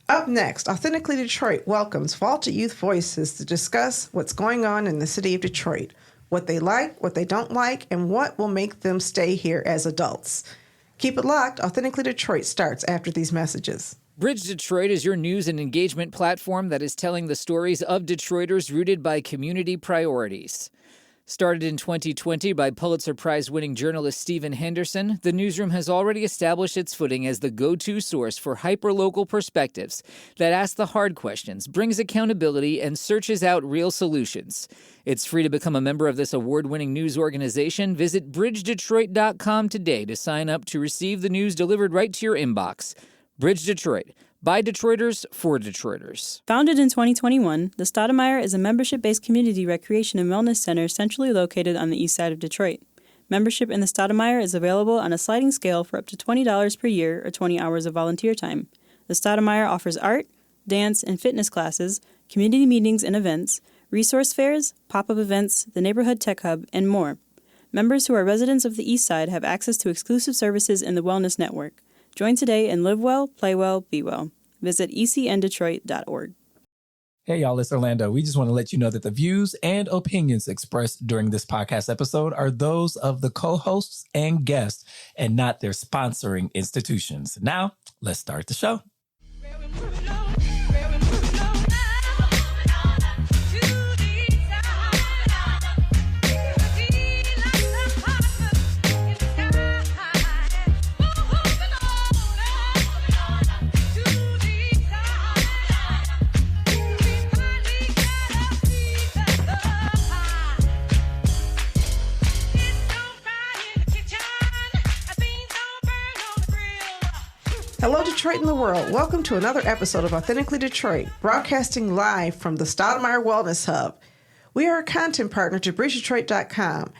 Up next, Authentically Detroit welcomes Vaulted Youth Voices to discuss what's going on in the city of Detroit, what they like, what they don't like, and what will make them stay here as adults. Keep it locked. Authentically Detroit starts after these messages. Bridge Detroit is your news and engagement platform that is telling the stories of Detroiters rooted by community priorities. Started in 2020 by Pulitzer Prize-winning journalist Stephen Henderson, the newsroom has already established its footing as the go-to source for hyper-local perspectives that ask the hard questions, brings accountability, and searches out real solutions. It's free to become a member of this award-winning news organization. Visit bridgedetroit.com today to sign up to receive the news delivered right to your inbox. Bridge Detroit. By Detroiters, for Detroiters. Founded in 2021, the Stoudemire is a membership-based community recreation and wellness center centrally located on the east side of Detroit. Membership in the Stoudemire is available on a sliding scale for up to $20 per year or 20 hours of volunteer time. The Stoudemire offers art, dance, and fitness classes, community meetings and events, resource fairs, pop-up events, the neighborhood tech hub, and more. Members who are residents of the east side have access to exclusive services in the Wellness Network. Join today and live well, play well, be well. Visit ecndetroit.org. Hey, y'all, it's Orlando. We just want to let you know that the views and opinions expressed during this podcast episode are those of the co-hosts and guests and not their sponsoring institutions. Now, let's start the show. Hello, Detroit and the world. Welcome to another episode of Authentically Detroit, broadcasting live from the Stoudemire Wellness Hub. We are a content partner to bridgedetroit.com.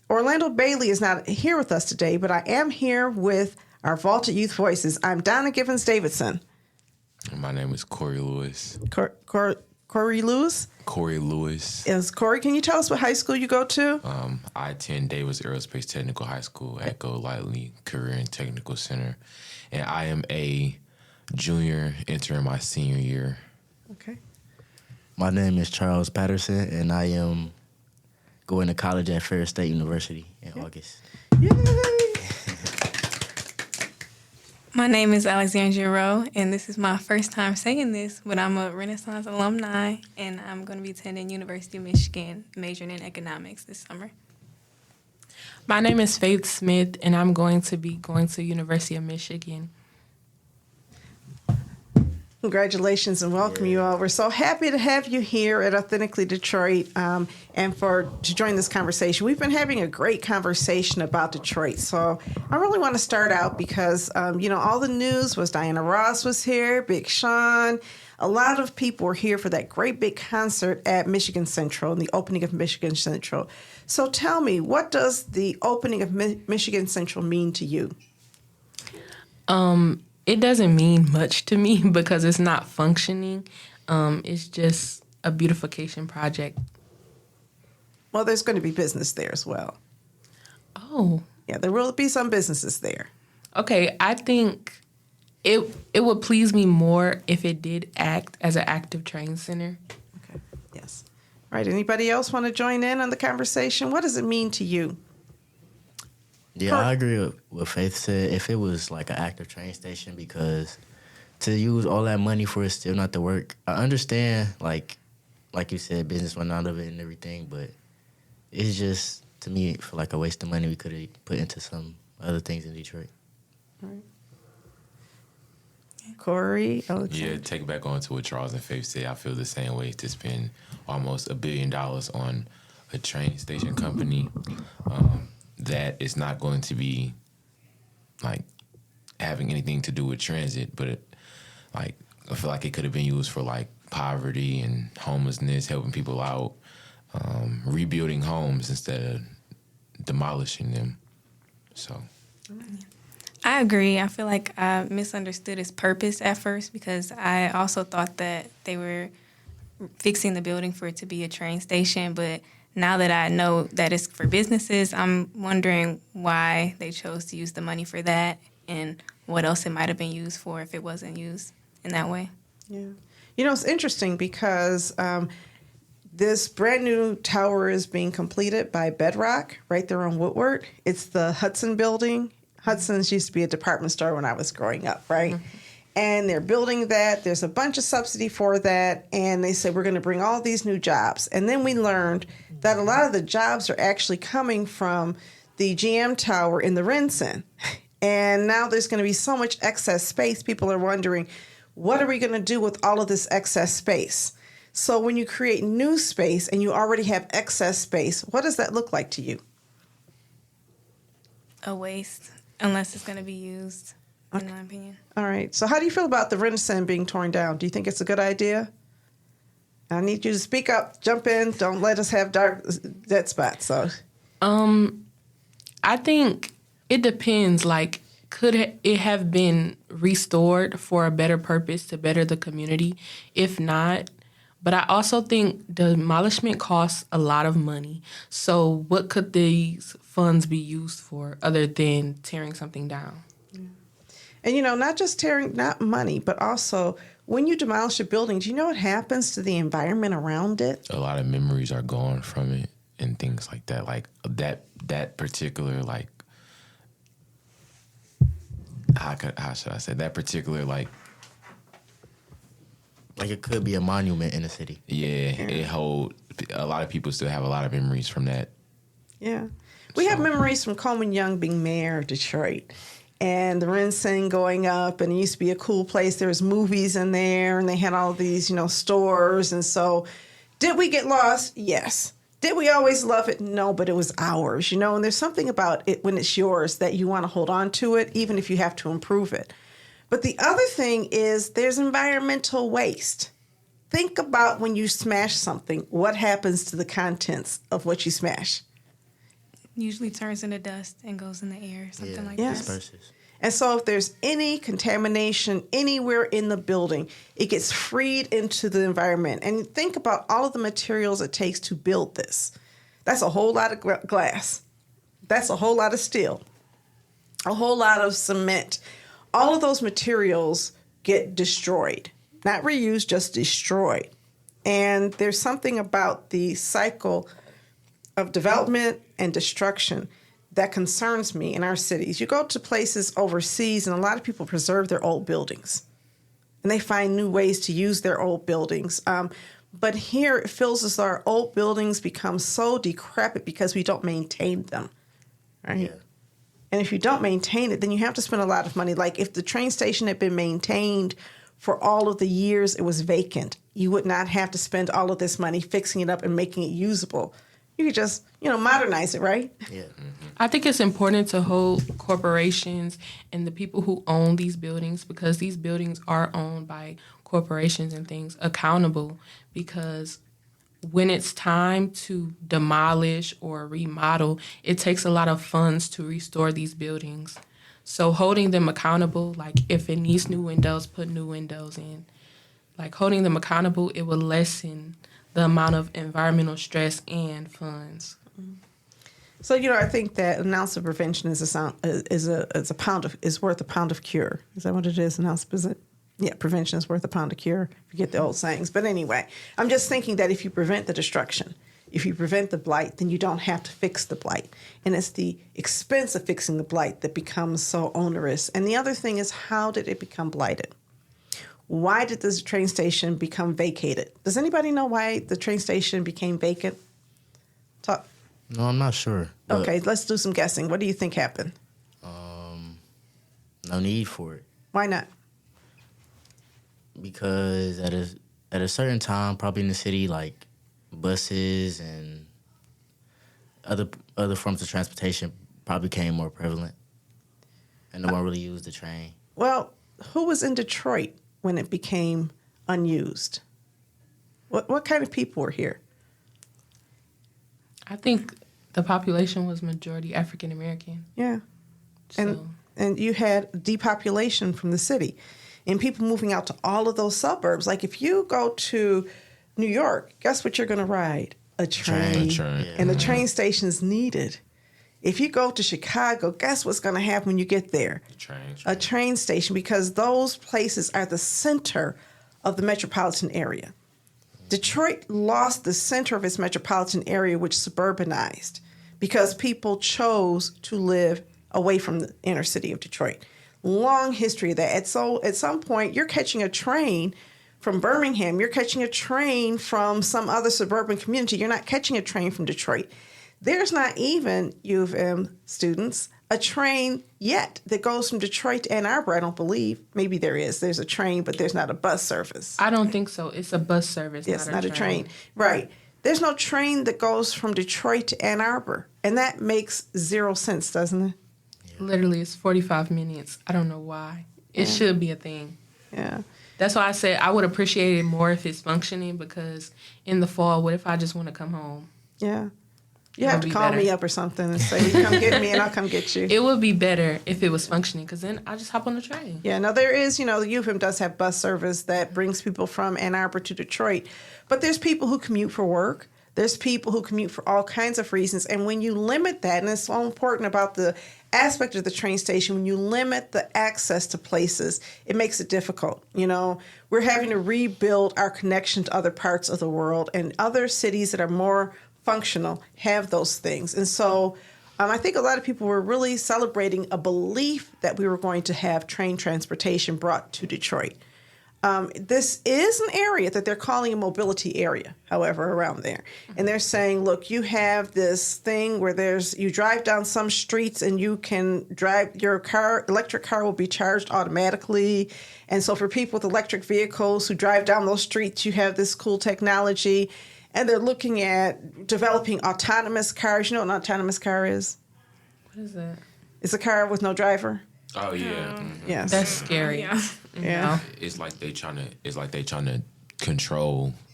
Orlando Bailey is not here with us today, but I am here with our Vaulted Youth Voices. I'm Donna Givens-Davidson. My name is Corey Lewis. Corey Lewis? Corey Lewis. Yes, Corey, can you tell us what high school you go to? I attend Davis Aerospace Technical High School at Go Lightly Career and Technical Center. And I am a junior entering my senior year. Okay. My name is Charles Patterson, and I am going to college at Ferris State University in August. Yay! My name is Alexandria Rowe, and this is my first time saying this, but I'm a Renaissance alumni, and I'm going to be attending University of Michigan, majoring in economics this summer. My name is Faith Smith, and I'm going to be going to University of Michigan. Congratulations and welcome you all. We're so happy to have you here at Authentically Detroit and to join this conversation. We've been having a great conversation about Detroit. So I really want to start out because, all the news was Diana Ross was here, Big Sean. A lot of people were here for that great big concert at Michigan Central and the opening of Michigan Central. So tell me, what does the opening of Michigan Central mean to you? It doesn't mean much to me because it's not functioning. It's just a beautification project. Well, there's going to be business there as well. Oh. Yeah, there will be some businesses there. Okay, I think it would please me more if it did act as an active train center. Okay, yes. All right, anybody else want to join in on the conversation? What does it mean to you? Yeah, I agree with what Faith said. If it was like an active train station, because to use all that money for it still not to work, I understand, like you said, business went out of it and everything, but it's just, to me, for like a waste of money we could have put into some other things in Detroit. All right. Corey? Yeah, take it back on to what Charles and Faith said. I feel the same way to spend almost $1 billion on a train station company that is not going to be like having anything to do with transit, but I feel like it could have been used for like poverty and homelessness, helping people out, rebuilding homes instead of demolishing them. So I agree. I feel like I misunderstood its purpose at first because I also thought that they were fixing the building for it to be a train station, but now that I know that it's for businesses, I'm wondering why they chose to use the money for that and what else it might have been used for if it wasn't used in that way. Yeah. You know, it's interesting because this brand new tower is being completed by Bedrock right there on Woodward. It's the Hudson building. Hudson's used to be a department store when I was growing up, right? Mm-hmm. And they're building that. There's a bunch of subsidy for that. And they said, we're going to bring all these new jobs. And then we learned that a lot of the jobs are actually coming from the GM Tower in the Renson. And now there's going to be so much excess space. People are wondering, what are we going to do with all of this excess space? So when you create new space and you already have excess space, what does that look like to you? A waste, unless it's going to be used, in my opinion. All right. So how do you feel about the Renison being torn down? Do you think it's a good idea? I need you to speak up, jump in. Don't let us have dead spots. So, I think it depends. Like, could it have been restored for a better purpose to better the community? If not, but I also think demolishment costs a lot of money. So what could these funds be used for other than tearing something down? Yeah. And, you know, not just not money, but also when you demolish a building, do you know what happens to the environment around it? A lot of memories are gone from it and things like that. Like that particular, like, how should I say, that particular, like it could be a monument in the city. Yeah, it hold a lot of people still have a lot of memories from that. Yeah. We have memories from Coleman Young being mayor of Detroit and the Renson going up, and it used to be a cool place. There was movies in there, and they had all these, you know, stores. And so did we get lost? Yes. Did we always love it? No, but it was ours, you know, and there's something about it when it's yours that you want to hold on to it, even if you have to improve it. But the other thing is there's environmental waste. Think about when you smash something, what happens to the contents of what you smash? Usually turns into dust and goes in the air, something like Yes. that. Disperses. And so if there's any contamination anywhere in the building, it gets freed into the environment. And think about all of the materials it takes to build this. That's a whole lot of glass. That's a whole lot of steel. A whole lot of cement. All of those materials get destroyed. Not reused, just destroyed. And there's something about the cycle of development and destruction that concerns me in our cities. You go to places overseas, and a lot of people preserve their old buildings. And they find new ways to use their old buildings. But here it feels as though our old buildings become so decrepit because we don't maintain them. Right? Yeah. And if you don't maintain it, then you have to spend a lot of money. Like if the train station had been maintained for all of the years it was vacant, you would not have to spend all of this money fixing it up and making it usable. You could just, you know, modernize it, right? Yeah. I think it's important to hold corporations and the people who own these buildings, because these buildings are owned by corporations and things, accountable, because when it's time to demolish or remodel, it takes a lot of funds to restore these buildings. So holding them accountable, like if it needs new windows, put new windows in. Like holding them accountable, it will lessen the amount of environmental stress and funds. So, you know, I think that an ounce of prevention is worth a pound of cure. Is that what it is? An ounce, is it? Yeah, prevention is worth a pound of cure. Forget the old sayings. But anyway, I'm just thinking that if you prevent the destruction, if you prevent the blight, then you don't have to fix the blight. And it's the expense of fixing the blight that becomes so onerous. And the other thing is, how did it become blighted? Why did this train station become vacated? Does anybody know why the train station became vacant? Talk. No, I'm not sure. Okay, let's do some guessing. What do you think happened? No need for it. Why not? Because at a certain time, probably in the city, like buses and other forms of transportation probably became more prevalent, and no one really used the train. Well, who was in Detroit when it became unused? What kind of people were here? I think the population was majority African American. Yeah. So. And you had depopulation from the city and people moving out to all of those suburbs. Like if you go to New York, guess what you're going to ride? A train. And the train station's needed. If you go to Chicago, guess what's going to happen when you get there? Train. A train station, because those places are the center of the metropolitan area. Detroit lost the center of its metropolitan area, which suburbanized, because people chose to live away from the inner city of Detroit. Long history of that. And so at some point, you're catching a train from Birmingham. You're catching a train from some other suburban community. You're not catching a train from Detroit. There's not even, U of M students, a train yet that goes from Detroit to Ann Arbor, I don't believe. Maybe there is. There's a train, but there's not a bus service. I don't think so. It's a bus service, It's not a train. Right. There's no train that goes from Detroit to Ann Arbor. And that makes zero sense, doesn't it? Literally, it's 45 minutes. I don't know why. It should be a thing. Yeah. That's why I said I would appreciate it more if it's functioning, because in the fall, what if I just want to come home? Yeah. You have to call me up or something and say, come get me and I'll come get you. It would be better if it was functioning, because then I just hop on the train. Yeah, no, there is, the U of M does have bus service that brings people from Ann Arbor to Detroit. But there's people who commute for work. There's people who commute for all kinds of reasons. And when you limit that, and it's so important about the aspect of the train station, when you limit the access to places, it makes it difficult. We're having to rebuild our connection to other parts of the world, and other cities that are more functional have those things. And so I think a lot of people were really celebrating a belief that we were going to have train transportation brought to Detroit. This is an area that they're calling a mobility area, however, around there. And they're saying, look, you have this thing where you drive down some streets and you can drive your electric car will be charged automatically. And so for people with electric vehicles who drive down those streets, you have this cool technology. And they're looking at developing autonomous cars. You know what an autonomous car is? What is that? It's a car with no driver. Oh yeah. Mm-hmm. Yes. That's scary. Yeah. It's like they trying to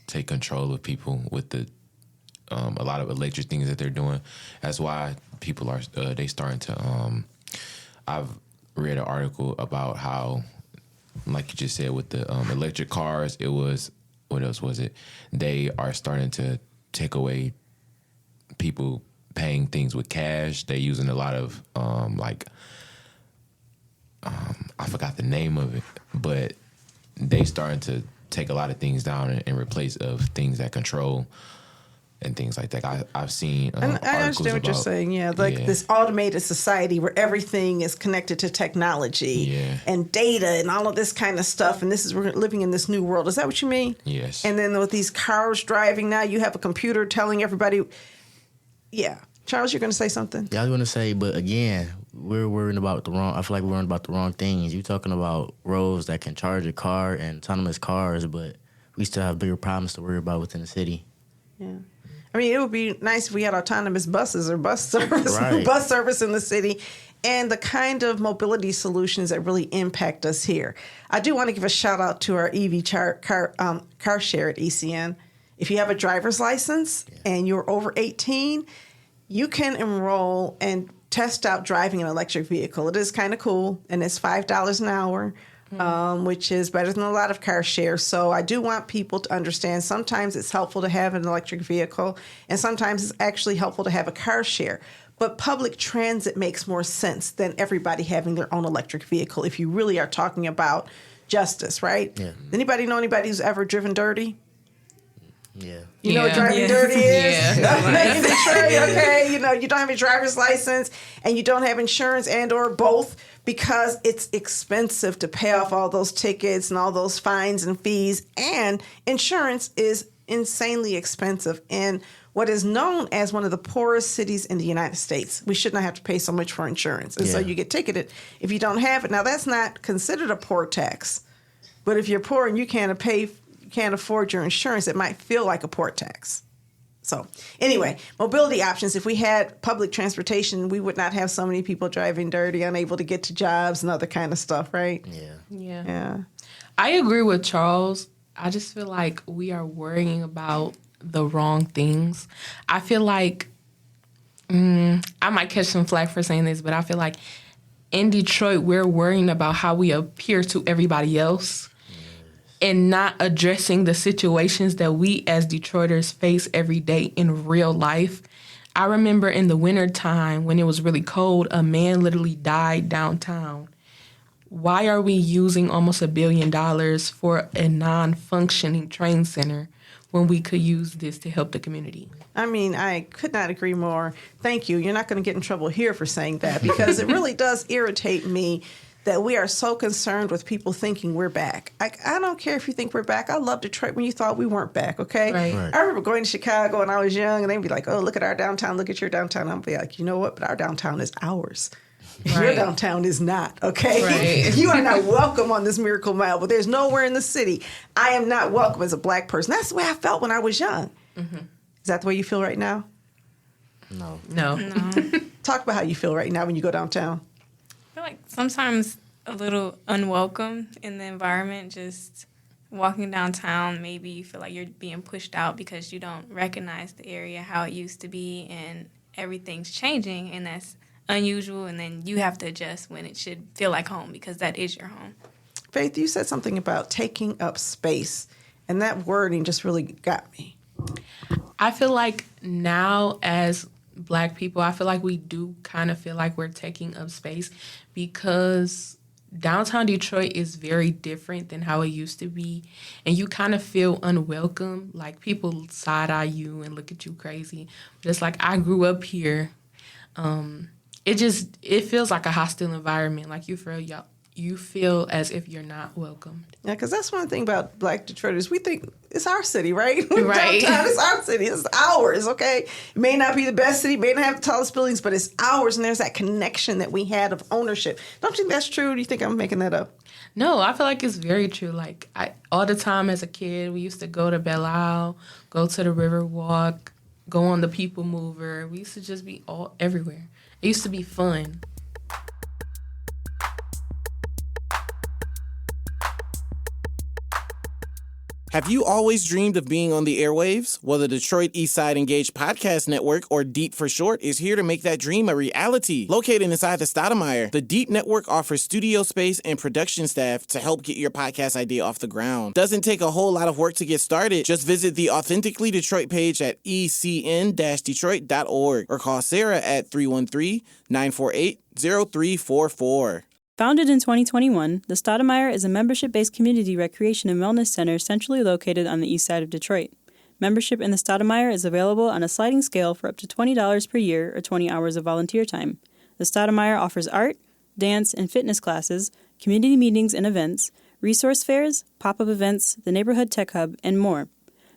take control of people with the a lot of electric things that they're doing. That's why people are they starting to. I've read an article about how, like you just said, with the electric cars, it was. What else was it? They are starting to take away people paying things with cash. They're using a lot of I forgot the name of it, but they starting to take a lot of things down in replace of things that control and things like that. I've seen and I understand what you're saying. This automated society where everything is connected to technology and data and all of this kind of stuff. And we're living in this new world. Is that what you mean? Yes. And then with these cars driving now, you have a computer telling everybody. Yeah. Charles, you're going to say something? Yeah, I was going to say, but again, we're worrying about I feel like we're worrying about the wrong things. You're talking about roads that can charge a car and autonomous cars, but we still have bigger problems to worry about within the city. Yeah. I mean, it would be nice if we had autonomous buses or bus service, right. Bus service in the city, and the kind of mobility solutions that really impact us here. I do want to give a shout out to our EV car share at ECN. If you have a driver's license and you're over 18, you can enroll and test out driving an electric vehicle. It is kind of cool, and it's $5 an hour. Which is better than a lot of car shares. So I do want people to understand sometimes it's helpful to have an electric vehicle, and sometimes it's actually helpful to have a car share. But public transit makes more sense than everybody having their own electric vehicle if you really are talking about justice, right? Yeah. Anybody know anybody who's ever driven dirty? Yeah. You know what driving dirty is? Yeah. In Detroit, okay. You don't have a driver's license and you don't have insurance and or both, because it's expensive to pay off all those tickets and all those fines and fees. And insurance is insanely expensive in what is known as one of the poorest cities in the United States. We should not have to pay so much for insurance. And so you get ticketed if you don't have it. Now, that's not considered a poor tax. But if you're poor and you can't afford your insurance, it might feel like a poor tax. So anyway, mobility options. If we had public transportation, we would not have so many people driving dirty, unable to get to jobs and other kind of stuff, right? Yeah. I agree with Charles. I just feel like we are worrying about the wrong things. I feel like, I might catch some flack for saying this, but I feel like in Detroit, we're worrying about how we appear to everybody else and not addressing the situations that we as Detroiters face every day in real life. I remember in the wintertime when it was really cold, a man literally died downtown why are we using almost $1 billion for a non-functioning train center when we could use this to help the community? I mean, I could not agree more. Thank you. You're not going to get in trouble here for saying that, because it really does irritate me that we are so concerned with people thinking we're back. I don't care if you think we're back. I love Detroit when you thought we weren't back, okay? Right. I remember going to Chicago when I was young, and they'd be like, oh, look at our downtown, look at your downtown. I'd be like, you know what? But our downtown is ours. Your Right. downtown is not, okay? Right. You are not welcome on this Miracle Mile, but there's nowhere in the city I am not welcome as a black person. That's the way I felt when I was young. Mm-hmm. Is that the way you feel right now? No. Talk about how you feel right now when you go downtown. I feel like sometimes a little unwelcome in the environment. Just walking downtown, maybe you feel like you're being pushed out because you don't recognize the area how it used to be, and everything's changing, and that's unusual. And then you have to adjust when it should feel like home, because that is your home. Faith, you said something about taking up space, and that wording just really got me. I feel like now as Black people, I feel like we do kind of feel like we're taking up space, because downtown Detroit is very different than how it used to be. And you kind of feel unwelcome. Like, people side-eye you and look at you crazy. But it's like, I grew up here. It feels like a hostile environment. Like, you feel as if you're not welcomed. Yeah, because that's one thing about Black Detroiters. We think it's our city, right? Right. Downtown is our city. It's ours, okay? It may not be the best city, may not have the tallest buildings, but it's ours, and there's that connection that we had of ownership. Don't you think that's true, or do you think I'm making that up? No, I feel like it's very true. Like, all the time as a kid, we used to go to Belle Isle, go to the Riverwalk, go on the People Mover. We used to just be all everywhere. It used to be fun. Have you always dreamed of being on the airwaves? Well, the Detroit Eastside Engaged Podcast Network, or DEEP for short, is here to make that dream a reality. Located inside the Stoudemire, the DEEP Network offers studio space and production staff to help get your podcast idea off the ground. Doesn't take a whole lot of work to get started. Just visit the Authentically Detroit page at ecn-detroit.org or call Sarah at 313-948-0344. Founded in 2021, the Stoudemire is a membership-based community recreation and wellness center centrally located on the east side of Detroit. Membership in the Stoudemire is available on a sliding scale for up to $20 per year or 20 hours of volunteer time. The Stoudemire offers art, dance, and fitness classes, community meetings and events, resource fairs, pop-up events, the neighborhood tech hub, and more.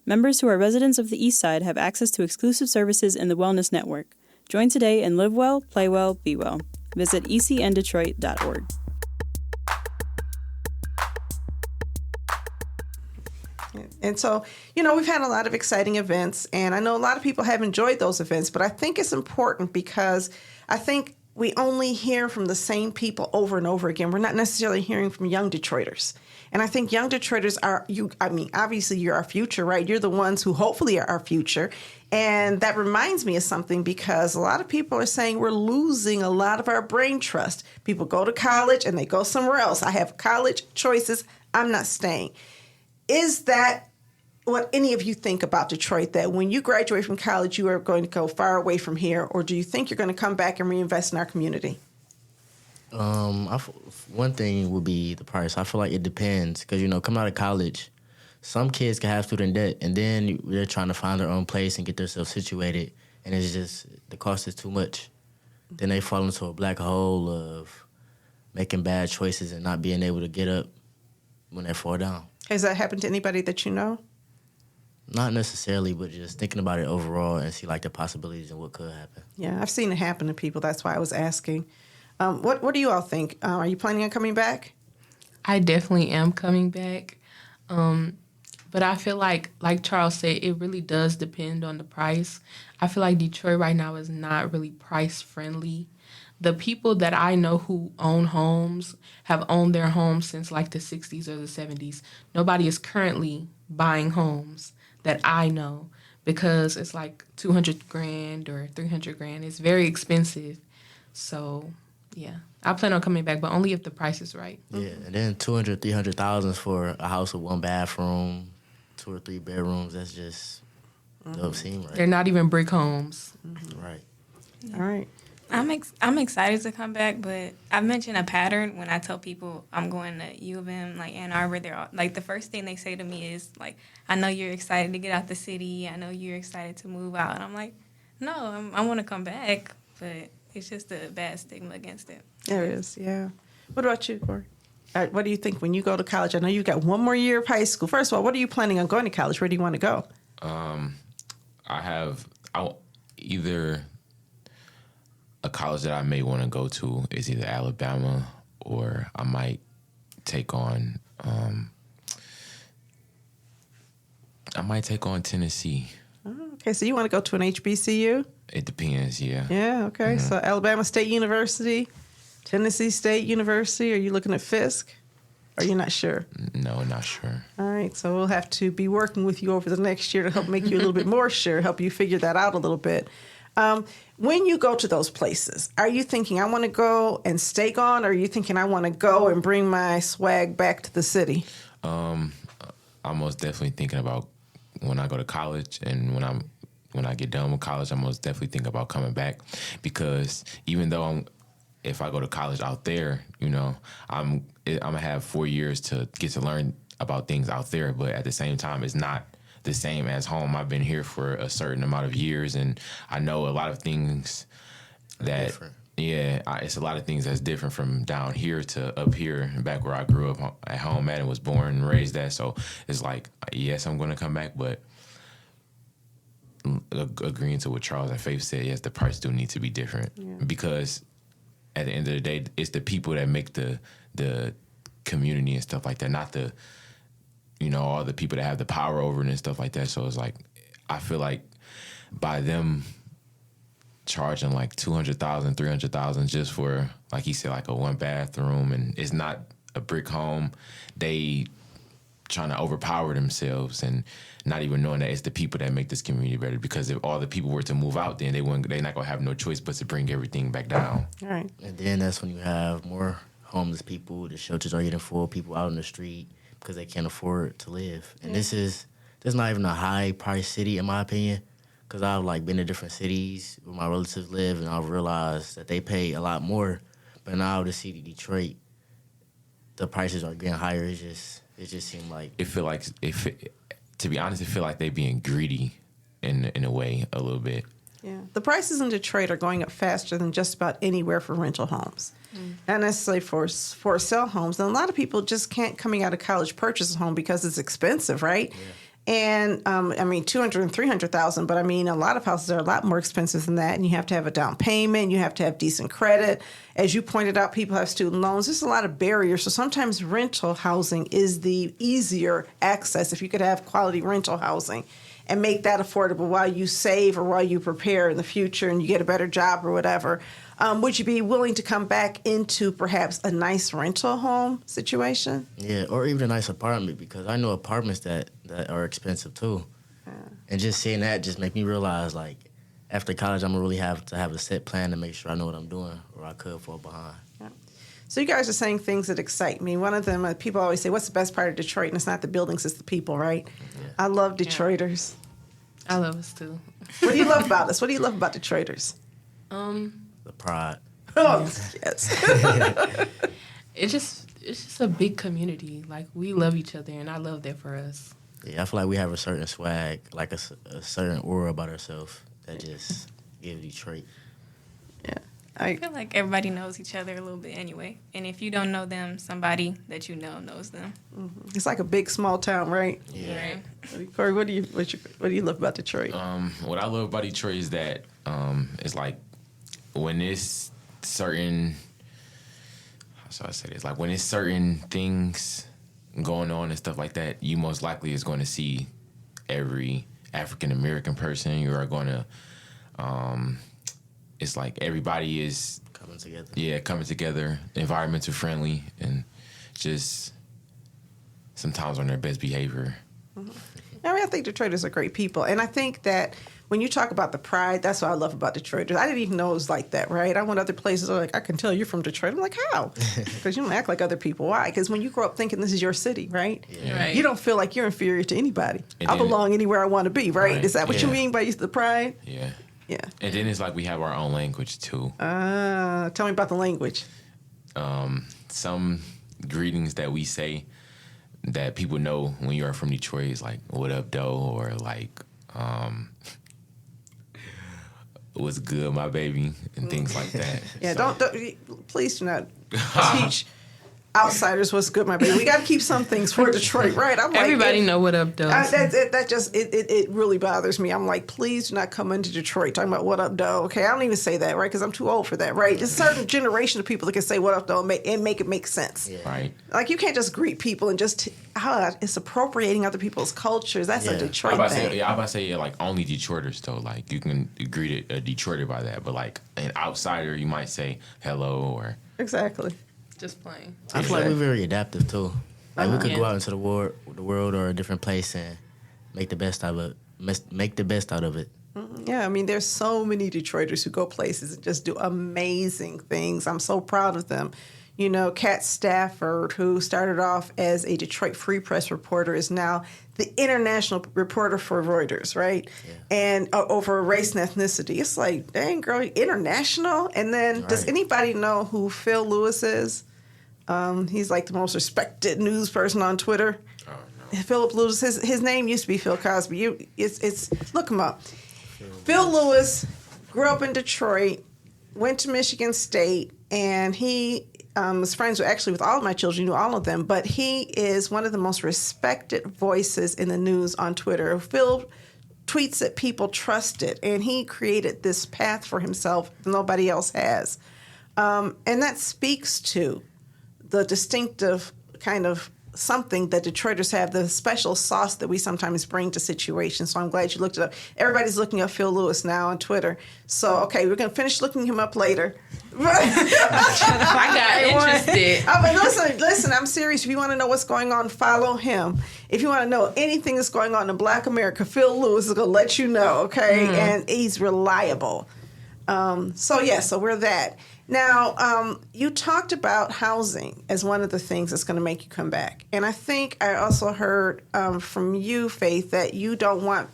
Members who are residents of the east side have access to exclusive services in the Wellness Network. Join today and live well, play well, be well. Visit ecndetroit.org. And so, we've had a lot of exciting events, and I know a lot of people have enjoyed those events, but I think it's important because I think we only hear from the same people over and over again. We're not necessarily hearing from young Detroiters. And I think young Detroiters obviously you're our future, right? You're the ones who hopefully are our future. And that reminds me of something, because a lot of people are saying we're losing a lot of our brain trust. People go to college and they go somewhere else. I have college choices. I'm not staying. Is that what any of you think about Detroit, that when you graduate from college, you are going to go far away from here? Or do you think you're going to come back and reinvest in our community? One thing would be the price. I feel like it depends, because, coming out of college, some kids can have student debt, and then they're trying to find their own place and get themselves situated, and it's just, the cost is too much. Then they fall into a black hole of making bad choices and not being able to get up when they fall down. Has that happened to anybody that you know? Not necessarily, but just thinking about it overall and see, like, the possibilities and what could happen. Yeah, I've seen it happen to people. That's why I was asking. What do you all think? Are you planning on coming back? I definitely am coming back. But I feel like Charles said, it really does depend on the price. I feel like Detroit right now is not really price friendly. The people that I know who own homes have owned their homes since like the 60s or the 70s. Nobody is currently buying homes that I know, because it's like $200,000 or $300,000. It's very expensive. So, yeah, I plan on coming back, but only if the price is right. Yeah, and then $200,000, $300,000 for a house with one bathroom, 2 or 3 bedrooms. That's just don't seem right. They're not even brick homes. Right. All right. I'm excited to come back, but I've mentioned a pattern when I tell people I'm going to U of M, like Ann Arbor. They're all, like the first thing they say to me is like, "I know you're excited to get out the city. I know you're excited to move out." And I'm like, "No, I want to come back, but it's just a bad stigma against it." There is, yeah. What about you, Corey? What do you think when you go to college? I know you've got one more year of high school. First of all, what are you planning on going to college? Where do you want to go? Either a college that I may want to go to is either Alabama, or I might take on Tennessee. Oh, okay, so you want to go to an HBCU? It depends, yeah. Yeah, okay. So Alabama State University, Tennessee State University. Are you looking at Fisk? Or you're not sure? No, not sure. All right, so we'll have to be working with you over the next year to help make you a little bit more sure, help you figure that out a little bit. When you go to those places, are you thinking, I want to go and stay gone, or are you thinking, I want to go and bring my swag back to the city? I'm most definitely thinking about when I go to college, and when I get done with college, I'm most definitely thinking about coming back, because even though if I go to college out there, you know, I'm gonna have 4 years to get to learn about things out there, but at the same time, it's not the same as home. I've been here for a certain amount of years, and I know a lot of things that different. It's a lot of things that's different from down here to up here, back where I grew up at home at and was born and raised at. So it's like, yes, I'm going to come back, but agreeing to what Charles and Faith said, yes, the price do need to be different, because at the end of the day, it's the people that make the community and stuff like that, not the, you know, all the people that have the power over it and stuff like that. So it's like, I feel like by them charging like $200,000, $300,000 just for, like he said, like a one bathroom, and it's not a brick home, they trying to overpower themselves and not even knowing that it's the people that make this community better. Because if all the people were to move out, then they're not gonna have no choice but to bring everything back down. All right. And then that's when you have more homeless people. The shelters are getting full. People out in the street because they can't afford to live. And this is not even a high price city, in my opinion, because I've like been to different cities where my relatives live, and I've realized that they pay a lot more. But now the city, Detroit, the prices are getting higher. It just seemed like to be honest, it feel like they being greedy in a way a little bit. Yeah, the prices in Detroit are going up faster than just about anywhere for rental homes. Not necessarily for sale homes. And a lot of people just can't, coming out of college, purchase a home because it's expensive, right? Yeah. And I mean, $200,000 and $300,000, but I mean, a lot of houses are a lot more expensive than that. And you have to have a down payment. You have to have decent credit. As you pointed out, people have student loans. There's a lot of barriers. So sometimes rental housing is the easier access if you could have quality rental housing and make that affordable while you save or while you prepare in the future and you get a better job or whatever. Would you be willing to come back into perhaps a nice rental home situation? Yeah, or even a nice apartment, because I know apartments that are expensive too. Yeah. And just seeing that just make me realize, like, after college, I'm going to really have to have a set plan to make sure I know what I'm doing, or I could fall behind. Yeah. So you guys are saying things that excite me. One of them, people always say, what's the best part of Detroit? And it's not the buildings, it's the people, right? Yeah. I love Detroiters. I love us too. What do you love about us? What do you love about Detroiters? The pride. Oh, yes. It's just a big community. Like, we love each other, and I love that for us. Yeah, I feel like we have a certain swag, like a certain aura about ourselves that just gives Detroit. Yeah. I feel like everybody knows each other a little bit anyway. And if you don't know them, somebody that you know knows them. Mm-hmm. It's like a big, small town, right? Yeah. Right. Corey, what do you love about Detroit? What I love about Detroit is that it's like when it's certain, how should I say this? Like when it's certain things going on and stuff like that, you most likely is going to see every African American person. You are going to, it's like everybody is coming together. Yeah, coming together, environmental friendly, and just sometimes on their best behavior. Mm-hmm. I mean, I think Detroiters are great people, and I think that when you talk about the pride, that's what I love about Detroiters. I didn't even know it was like that, right? I went other places, like, I can tell you're from Detroit. I'm like, how? Because you don't act like other people. Why? Because when you grow up thinking this is your city, right? Yeah. Right. You don't feel like you're inferior to anybody. I belong anywhere I want to be, right? Is that what you mean by the pride? Yeah. Yeah. And then it's like we have our own language too. Tell me about the language. Some greetings that we say that people know when you are from Detroit is like "What up, doe?" or like "What's good, my baby?" and things like that. Yeah, So, don't please do not teach outsiders what's good, my baby. We got to keep some things for Detroit, right? I'm like, Everybody know what up does. That really bothers me. I'm like, please do not come into Detroit talking about what up, doe. Okay, I don't even say that, right? Because I'm too old for that, right? There's a certain generation of people that can say what up, doe, and make it make sense. Yeah. right. Like, you can't just greet people and just it's appropriating other people's cultures. That's a Yeah. Detroit I'm thing. about to say like only Detroiters though. Like you can greet a Detroiter by that, but like an outsider, you might say hello or Exactly. Just playing. I feel like we're very adaptive too. Like we could Yeah. go out into the world or a different place and make the best out of it. Make the best out of it. Yeah, I mean, there's so many Detroiters who go places and just do amazing things. I'm so proud of them. You know, Kat Stafford, who started off as a Detroit Free Press reporter, is now the international reporter for Reuters, right? Yeah. And over race and ethnicity. It's like, dang, girl, international? And then, does Right. anybody know who Phil Lewis is? He's like the most respected news person on Twitter. oh no. Philip Lewis, his name used to be Phil Cosby. It's look him up. Phil Lewis grew up in Detroit, went to Michigan State, and he was friends with all of my children, knew all of them, but he is one of the most respected voices in the news on Twitter. Phil tweets that people trusted, and he created this path for himself that nobody else has. And that speaks to the distinctive kind of something that Detroiters have, the special sauce that we sometimes bring to situations. So I'm glad you looked it up. Everybody's looking up Phil Lewis now on Twitter. So, okay, we're going to finish looking him up later. I got interested. But listen, I'm serious. If you want to know what's going on, follow him. If you want to know anything that's going on in Black America, Phil Lewis is going to let you know, okay? And he's reliable. So we're that. Now, you talked about housing as one of the things that's going to make you come back. And I think I also heard from you, Faith, that you don't want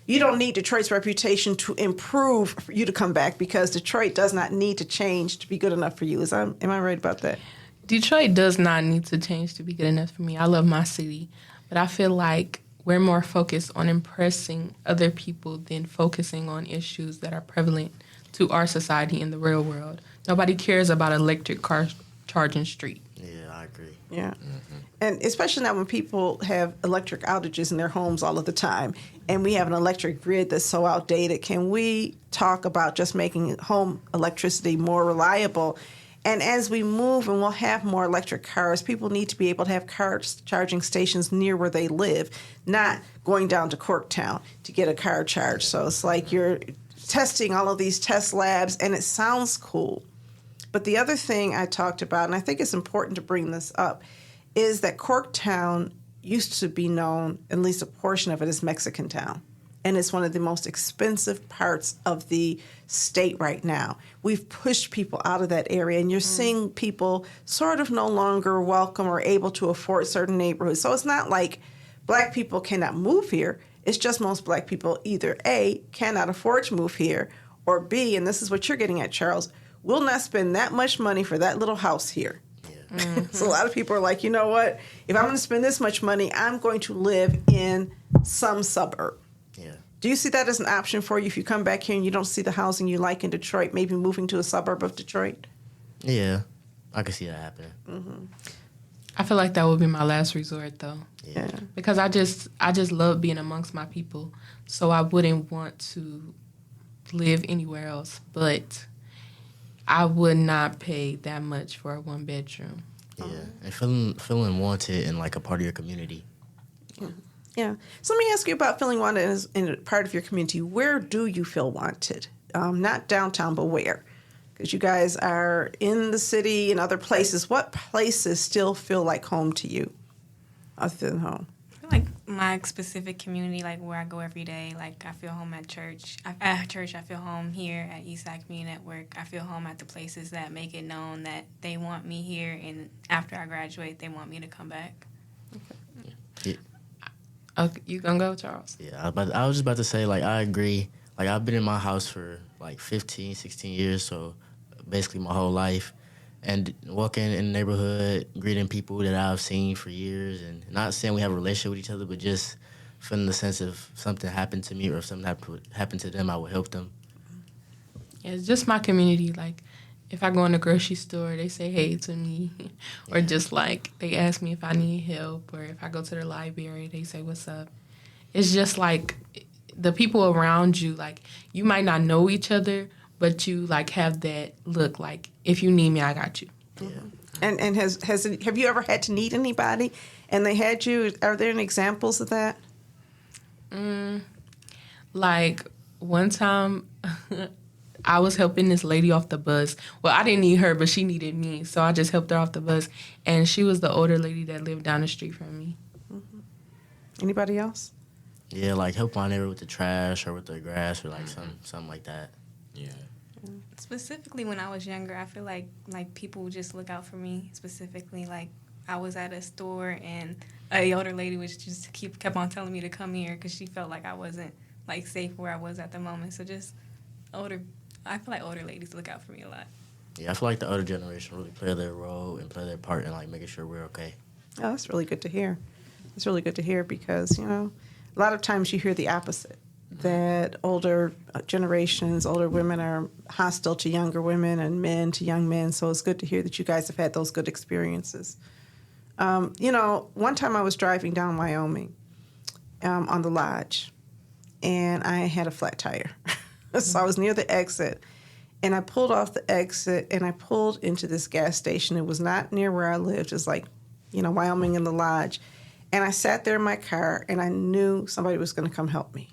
you don't need Detroit's reputation to improve for you to come back because Detroit does not need to change to be good enough for you. Am I right about that? Detroit does not need to change to be good enough for me. I love my city, but I feel like we're more focused on impressing other people than focusing on issues that are prevalent to our society in the real world. Nobody cares about electric car charging street. Yeah, I agree. Yeah. And especially now when people have electric outages in their homes all of the time, and we have an electric grid that's so outdated, can we talk about just making home electricity more reliable? And as we move and we'll have more electric cars, people need to be able to have car charging stations near where they live, not going down to Corktown to get a car charged. So it's like you're testing all of these test labs, and it sounds cool. But the other thing I talked about, and I think it's important to bring this up, is that Corktown used to be known, at least a portion of it, as Mexican Town. And it's one of the most expensive parts of the state right now. We've pushed people out of that area, and you're seeing people sort of no longer welcome or able to afford certain neighborhoods. So it's not like Black people cannot move here. It's just most Black people either A, cannot afford to move here, or B, and this is what you're getting at, Charles, will not spend that much money for that little house here. Yeah. So a lot of people are like, you know what? If I'm going to spend this much money, I'm going to live in some suburb. Yeah. Do you see that as an option for you if you come back here and you don't see the housing you like in Detroit, maybe moving to a suburb of Detroit? Yeah, I can see that happening. I feel like that would be my last resort, though. Yeah. Because I just love being amongst my people, so I wouldn't want to live anywhere else. But I would not pay that much for a 1-bedroom. Yeah, and feeling wanted in like a part of your community. Yeah. So let me ask you about feeling wanted as in a part of your community. Where do you feel wanted? Not downtown, but where? Because you guys are in the city and other places. What places still feel like home to you other than home? I feel like my specific community, like where I go every day, like I feel home at church. At church, I feel home here at Eastside Community Network. I feel home at the places that make it known that they want me here, and after I graduate, they want me to come back. Yeah. Okay, you gonna go, Charles? Yeah, I was just about to say, like, I agree. like I've been in my house for like 15, 16 years, so basically my whole life. And walking in the neighborhood, greeting people that I've seen for years, and not saying we have a relationship with each other, but just feeling the sense of something happened to me or if something happened to them, I would help them. Yeah, it's just my community. Like, if I go in the grocery store, they say hey to me. Or just, like, they ask me if I need help. Or if I go to the library, they say, what's up? It's just, like, the people around you, like, you might not know each other, but you, like, have that look, like, if you need me, I got you. Yeah. And have you ever had to need anybody and they had you? Are there any examples of that? Like, one time, I was helping this lady off the bus. Well, I didn't need her, but she needed me, so I just helped her off the bus. And she was the older lady that lived down the street from me. Mm-hmm. Anybody else? Yeah, like help my neighbor with the trash or with the grass or like something like that. Yeah. Specifically, when I was younger, I feel like people would just look out for me. Specifically, like I was at a store and a older lady was just kept on telling me to come here because she felt like I wasn't like safe where I was at the moment. So just I feel like older ladies look out for me a lot. Yeah, I feel like the older generation really play their role and play their part in like making sure we're okay. Oh, that's really good to hear. It's really good to hear because, you know, a lot of times you hear the opposite, that older generations, older women are hostile to younger women and men to young men. So it's good to hear that you guys have had those good experiences. You know, one time I was driving down Wyoming on the lodge, and I had a flat tire. So I was near the exit, and I pulled off the exit, and I pulled into this gas station. It was not near where I lived. It's like, you know, Wyoming in the lodge. And I sat there in my car, and I knew somebody was going to come help me.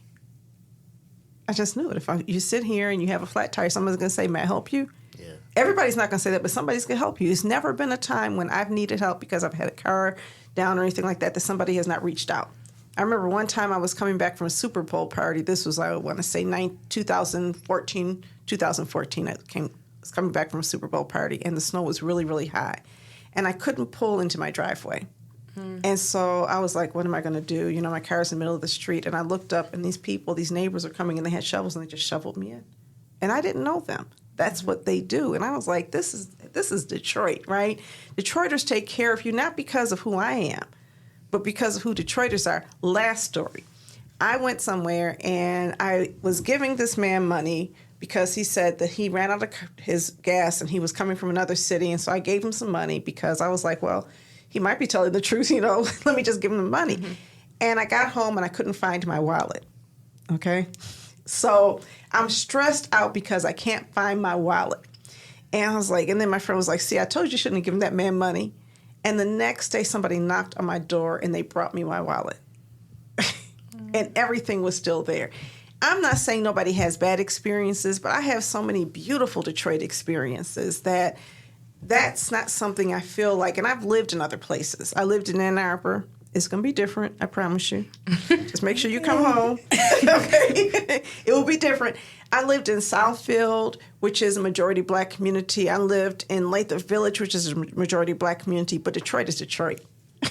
I just knew it. If you sit here and you have a flat tire, somebody's going to say, may I help you? Yeah. Everybody's not going to say that, but somebody's going to help you. It's never been a time when I've needed help because I've had a car down or anything like that somebody has not reached out. I remember one time I was coming back from a Super Bowl party. This was, I want to say, 2014. I was coming back from a Super Bowl party, and the snow was really, really high. And I couldn't pull into my driveway. And so I was like, what am I going to do? You know, my car's in the middle of the street. And I looked up, and these neighbors are coming, and they had shovels, and they just shoveled me in. And I didn't know them. That's what they do. And I was like, this is Detroit, right? Detroiters take care of you, not because of who I am, but because of who Detroiters are. Last story. I went somewhere, and I was giving this man money because he said that he ran out of his gas, and he was coming from another city. And so I gave him some money because I was like, well, he might be telling the truth, you know, let me just give him the money. Mm-hmm. And I got home and I couldn't find my wallet, okay? So I'm stressed out because I can't find my wallet. And I was like, and then my friend was like, see, I told you you shouldn't have given that man money. And the next day somebody knocked on my door and they brought me my wallet. And everything was still there. I'm not saying nobody has bad experiences, but I have so many beautiful Detroit experiences that's not something I feel like, and I've lived in other places. I lived in Ann Arbor. It's going to be different, I promise you. Just make sure you come home. Okay? It will be different. I lived in Southfield, which is a majority black community. I lived in Lathrop Village, which is a majority black community, but Detroit is Detroit.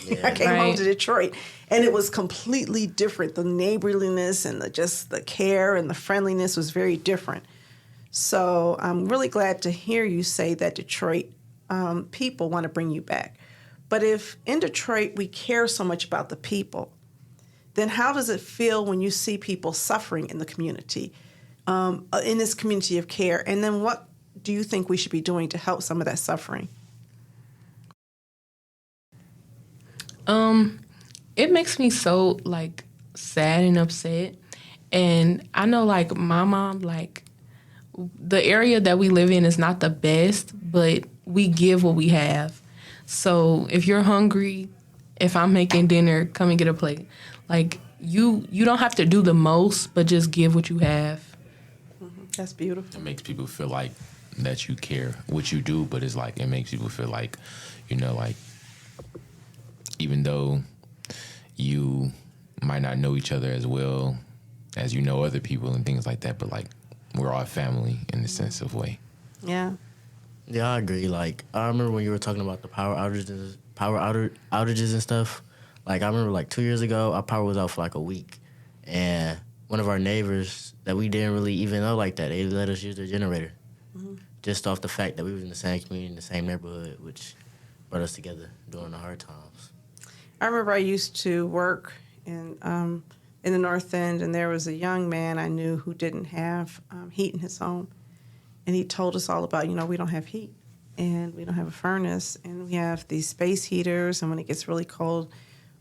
Yeah. I came home to Detroit, and it was completely different. The neighborliness and the care and the friendliness was very different. So I'm really glad to hear you say that Detroit people want to bring you back. But if in Detroit we care so much about the people, then how does it feel when you see people suffering in the community, in this community of care? And then what do you think we should be doing to help some of that suffering? It makes me so, like, sad and upset. And I know, like, my mom, like, the area that we live in is not the best, but we give what we have. So if you're hungry, if I'm making dinner, come and get a plate. Like, you don't have to do the most, but just give what you have. Mm-hmm. That's beautiful. It makes people feel like that you care what you do, but it's like it makes people feel like, you know, like even though you might not know each other as well as you know other people and things like that, but like we're all family in the sense of way. Yeah. Yeah, I agree. Like, I remember when you were talking about the power outages and stuff. Like, I remember, like, 2 years ago, our power was out for, like, a week. And one of our neighbors that we didn't really even know like that, they let us use their generator. Just off the fact that we were in the same community, in the same neighborhood, which brought us together during the hard times. I remember I used to work in the North End, and there was a young man I knew who didn't have heat in his home. And he told us all about, we don't have heat, and we don't have a furnace, and we have these space heaters, and when it gets really cold,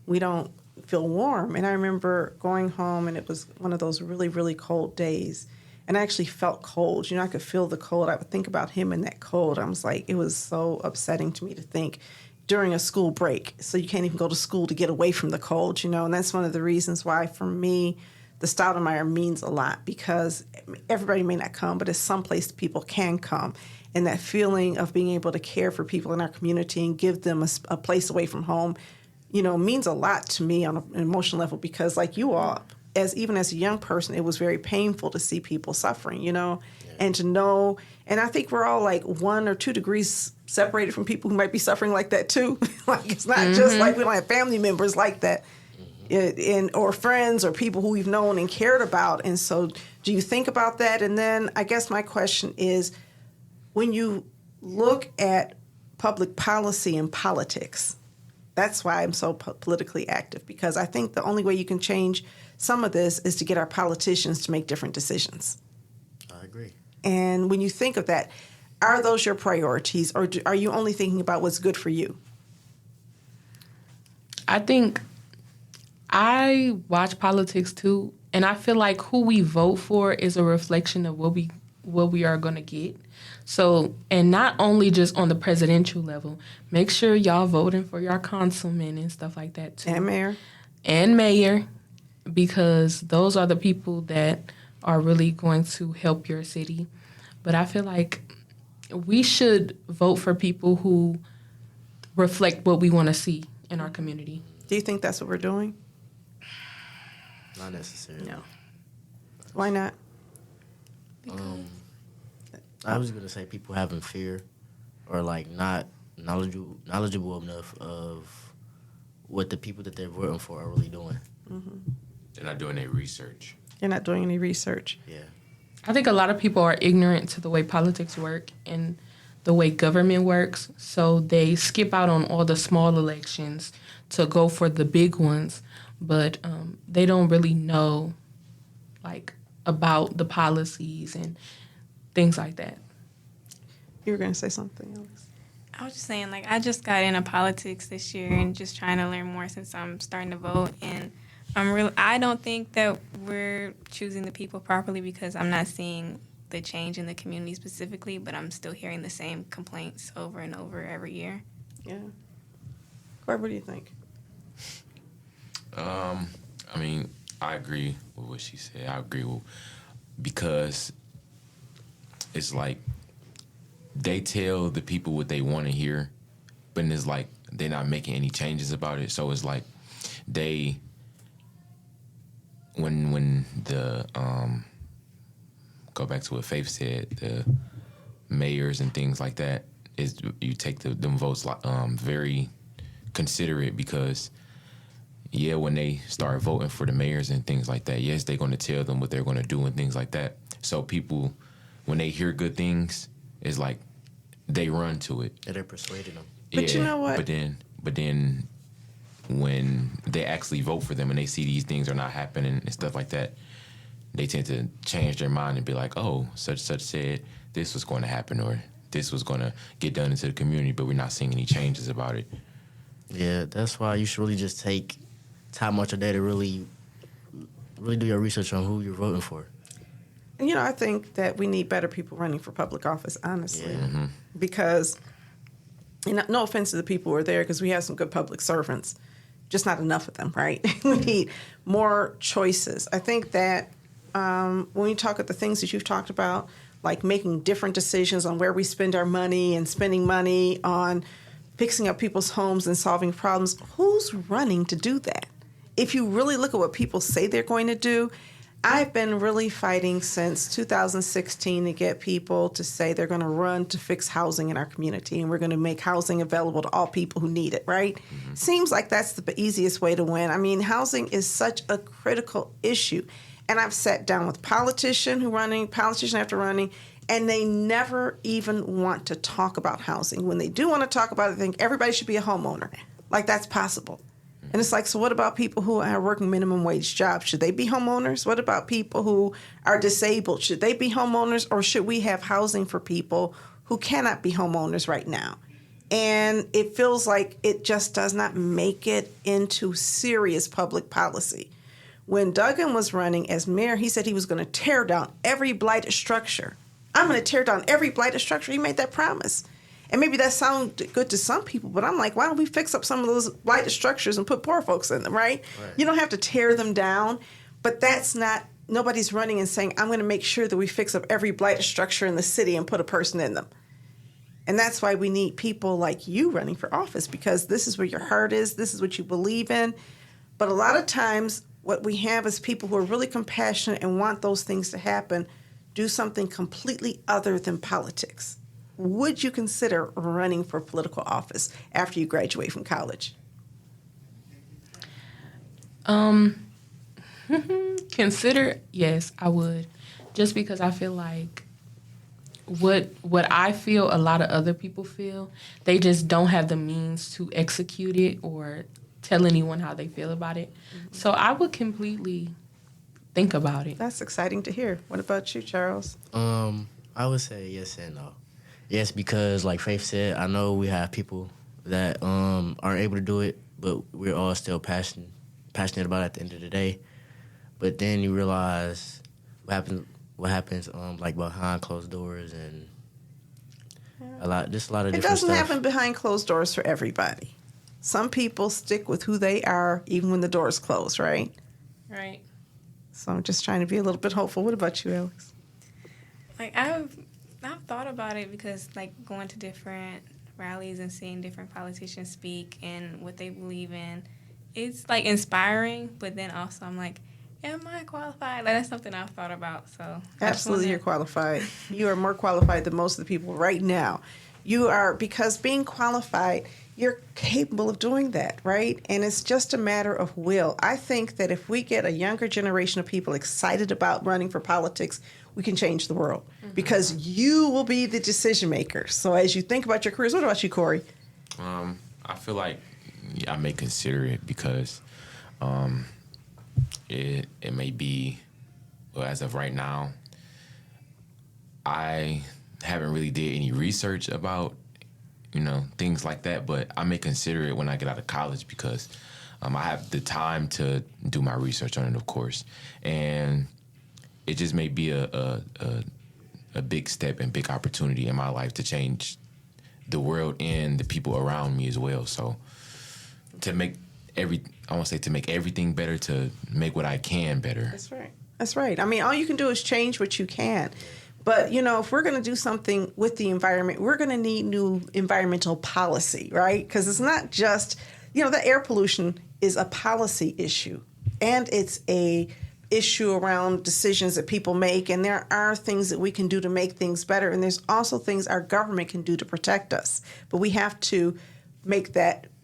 we don't feel warm. And I remember going home, and it was one of those really, really cold days. And I actually felt cold. I could feel the cold. I would think about him in that cold. I was like, it was so upsetting to me to think during a school break. So you can't even go to school to get away from the cold, And that's one of the reasons why, for me, the Stoudemire means a lot, because everybody may not come, but it's someplace people can come. And that feeling of being able to care for people in our community and give them a place away from home, means a lot to me on an emotional level, because like you all, even as a young person, it was very painful to see people suffering, and to know. And I think we're all like 1 or 2 degrees separated from people who might be suffering like that too. Like it's not just like we don't have family members like that, or friends or people who we've known and cared about. And so, do you think about that? And then I guess my question is, when you look at public policy and politics, that's why I'm so politically active, because I think the only way you can change some of this is to get our politicians to make different decisions. I agree. And when you think of that, are those your priorities, or are you only thinking about what's good for you? I think I watch politics too, and I feel like who we vote for is a reflection of what we are going to get. So, and not only just on the presidential level, make sure y'all voting for your councilmen and stuff like that too. And mayor, because those are the people that are really going to help your city. But I feel like we should vote for people who reflect what we want to see in our community. Do you think that's what we're doing? Not necessarily. No. Why not? I was going to say people having fear or like not knowledgeable enough of what the people that they're voting for are really doing. Mm-hmm. They're not doing any research. You're not doing any research. Yeah. I think a lot of people are ignorant to the way politics work and the way government works, so they skip out on all the small elections to go for the big ones, but they don't really know like about the policies and things like that. You were going to say something else. I was just saying, like, I just got into politics this year and just trying to learn more since I'm starting to vote. And I don't think that we're choosing the people properly, because I'm not seeing the change in the community specifically, but I'm still hearing the same complaints over and over every year. Yeah. Corey, what do you think? I mean, I agree with what she said. I agree with, because it's like they tell the people what they want to hear, but it's like they're not making any changes about it. So it's like when the go back to what Faith said, the mayors and things like that, is you take them votes very considerate, because when they start voting for the mayors and things like that, yes, they're going to tell them what they're going to do and things like that. So people, when they hear good things, it's like they run to it. Yeah, they're persuading them. But you know what? But then when they actually vote for them and they see these things are not happening and stuff like that, they tend to change their mind and be like, oh, such said this was going to happen, or this was going to get done into the community, but we're not seeing any changes about it. Yeah, that's why you should really just take time out your day to really do your research on who you're voting for. And, I think that we need better people running for public office, honestly. Yeah. Mm-hmm. Because, no offense to the people who are there, because we have some good public servants, just not enough of them, right? We need more choices. I think that when you talk about the things that you've talked about, like making different decisions on where we spend our money and spending money on fixing up people's homes and solving problems, who's running to do that? If you really look at what people say they're going to do, I've been really fighting since 2016 to get people to say they're going to run to fix housing in our community, and we're going to make housing available to all people who need it, right? Seems like that's the easiest way to win. I mean, housing is such a critical issue. And I've sat down with politician after running, and they never even want to talk about housing. When they do want to talk about it, they think everybody should be a homeowner. Like, that's possible. And it's like, so what about people who are working minimum wage jobs? Should they be homeowners? What about people who are disabled? Should they be homeowners, or should we have housing for people who cannot be homeowners right now? And it feels like it just does not make it into serious public policy. When Duggan was running as mayor, he said he was going to tear down every blighted structure. I'm going to tear down every blighted structure. He made that promise. And maybe that sounds good to some people, but I'm like, why don't we fix up some of those blighted structures and put poor folks in them, right? You don't have to tear them down, but that's not, nobody's running and saying, I'm going to make sure that we fix up every blighted structure in the city and put a person in them. And that's why we need people like you running for office, because this is where your heart is. This is what you believe in. But a lot of times what we have is people who are really compassionate and want those things to happen do something completely other than politics. Would you consider running for political office after you graduate from college? Consider, yes, I would. Just because I feel like what I feel a lot of other people feel, they just don't have the means to execute it or tell anyone how they feel about it. Mm-hmm. So I would completely think about it. That's exciting to hear. What about you, Charles? I would say yes and no. Yes, because like Faith said, I know we have people that aren't able to do it, but we're all still passionate about it at the end of the day. But then you realize what happens like behind closed doors and a lot of different stuff. It doesn't happen behind closed doors for everybody. Some people stick with who they are even when the door's closed, right? Right. So I'm just trying to be a little bit hopeful. What about you, Alex? Like, I've thought about it because, like, going to different rallies and seeing different politicians speak and what they believe in, it's, like, inspiring, but then also I'm like, am I qualified? Like, that's something I've thought about. So Absolutely, you're qualified. You are more qualified than most of the people right now. You are, because being qualified, you're capable of doing that, right? And it's just a matter of will. I think that if we get a younger generation of people excited about running for politics, we can change the world, because you will be the decision maker. So as you think about your careers, what about you, Corey? I feel like I may consider it because it may be, well, as of right now, I haven't really did any research about, things like that, but I may consider it when I get out of college because I have the time to do my research on it, of course. And it just may be a big step and big opportunity in my life to change the world and the people around me as well. So to make everything better, to make what I can better. That's right. I mean, all you can do is change what you can. But, if we're going to do something with the environment, we're going to need new environmental policy, right? Because it's not just, the air pollution is a policy issue. And it's a issue around decisions that people make. And there are things that we can do to make things better. And there's also things our government can do to protect us. But we have to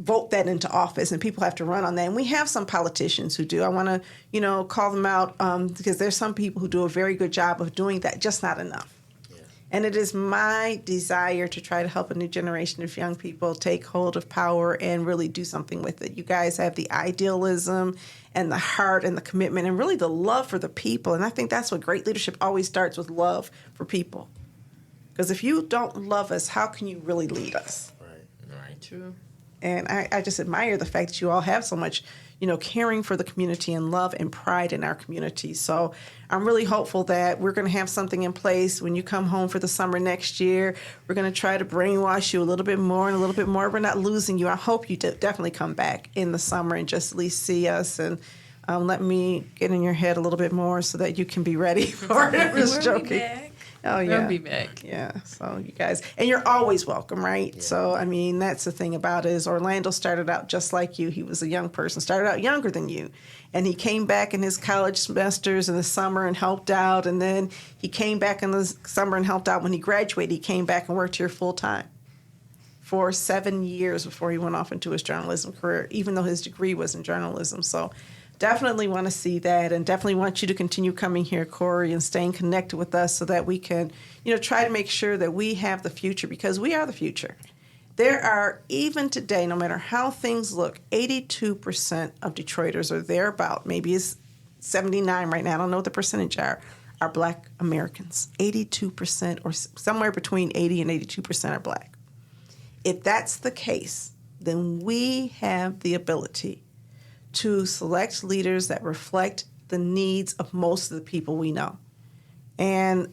vote that into office, and people have to run on that. And we have some politicians who do. I want to, call them out because there's some people who do a very good job of doing that, just not enough. Yeah. And it is my desire to try to help a new generation of young people take hold of power and really do something with it. You guys have the idealism and the heart and the commitment and really the love for the people. And I think that's what great leadership always starts with, love for people. Because if you don't love us, how can you really lead us? Right. True. And I just admire the fact that you all have so much, caring for the community and love and pride in our community. So I'm really hopeful that we're going to have something in place when you come home for the summer next year. We're going to try to brainwash you a little bit more and a little bit more. We're not losing you. I hope you definitely come back in the summer and just at least see us and let me get in your head a little bit more so that you can be ready for it. I'm just joking. Oh, yeah. We'll be back. Yeah. So you guys, and you're always welcome, right? Yeah. So, I mean, that's the thing about it is Orlando started out just like you. He was a young person, started out younger than you. And he came back in his college semesters in the summer and helped out. And then he came back in the summer and helped out. When he graduated, he came back and worked here full time for 7 years before he went off into his journalism career, even though his degree was in journalism. So definitely want to see that, and definitely want you to continue coming here, Corey, and staying connected with us so that we can, try to make sure that we have the future, because we are the future. There are, even today, no matter how things look, 82% of Detroiters are thereabout. Maybe it's 79 right now. I don't know what the percentage are Black Americans. 82%, or somewhere between 80 and 82% are Black. If that's the case, then we have the ability to select leaders that reflect the needs of most of the people we know. And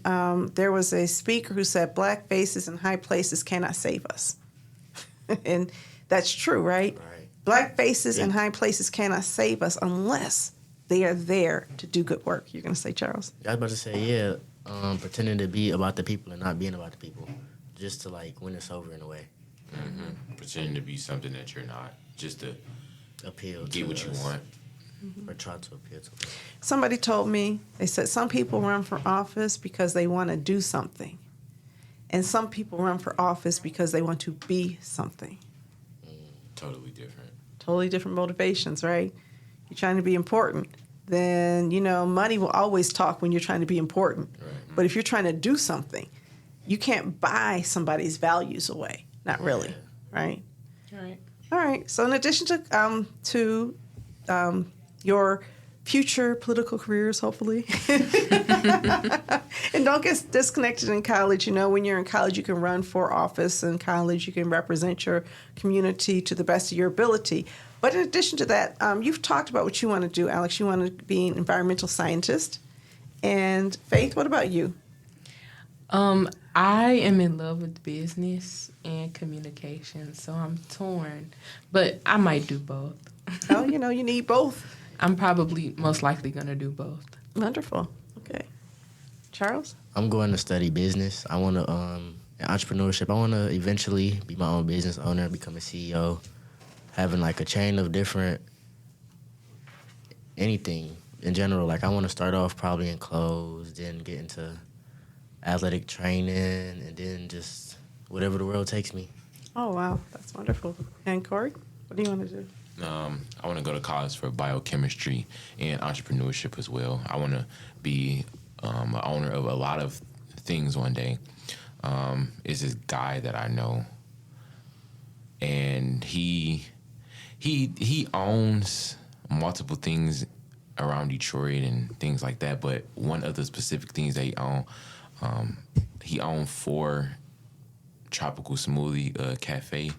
there was a speaker who said, Black faces in high places cannot save us. And that's true, right? Black faces in high places cannot save us unless they are there to do good work. You're going to say, Charles? I was about to say, pretending to be about the people and not being about the people, just to win us over in a way. Mm-hmm. Pretending to be something that you're not, just to appeal, get what you want. Or try to appeal to us. Somebody told me, they said some people run for office because they want to do something. And some people run for office because they want to be something. Totally different. Totally different motivations, right? You're trying to be important, then, money will always talk when you're trying to be important. Right. But if you're trying to do something, you can't buy somebody's values away. Not really, right? Right. All right. So in addition to your future political careers, hopefully, and don't get disconnected in college. When you're in college, you can run for office. In college, you can represent your community to the best of your ability. But in addition to that, you've talked about what you want to do, Alex. You want to be an environmental scientist. And Faith, what about you? I am in love with business and communication, so I'm torn. But I might do both. Oh, you need both. I'm probably most likely going to do both. Wonderful. Okay. Charles? I'm going to study business. I want to, entrepreneurship. I want to eventually be my own business owner, become a CEO, having a chain of different anything in general. I want to start off probably in clothes, then get into athletic training, and then just whatever the world takes me. Oh, wow. That's wonderful. And Corey, what do you want to do? I want to go to college for biochemistry and entrepreneurship as well. I want to be an owner of a lot of things one day. Is this guy that I know, and he owns multiple things around Detroit and things like that. But one of the specific things that he owned 4 tropical smoothie cafe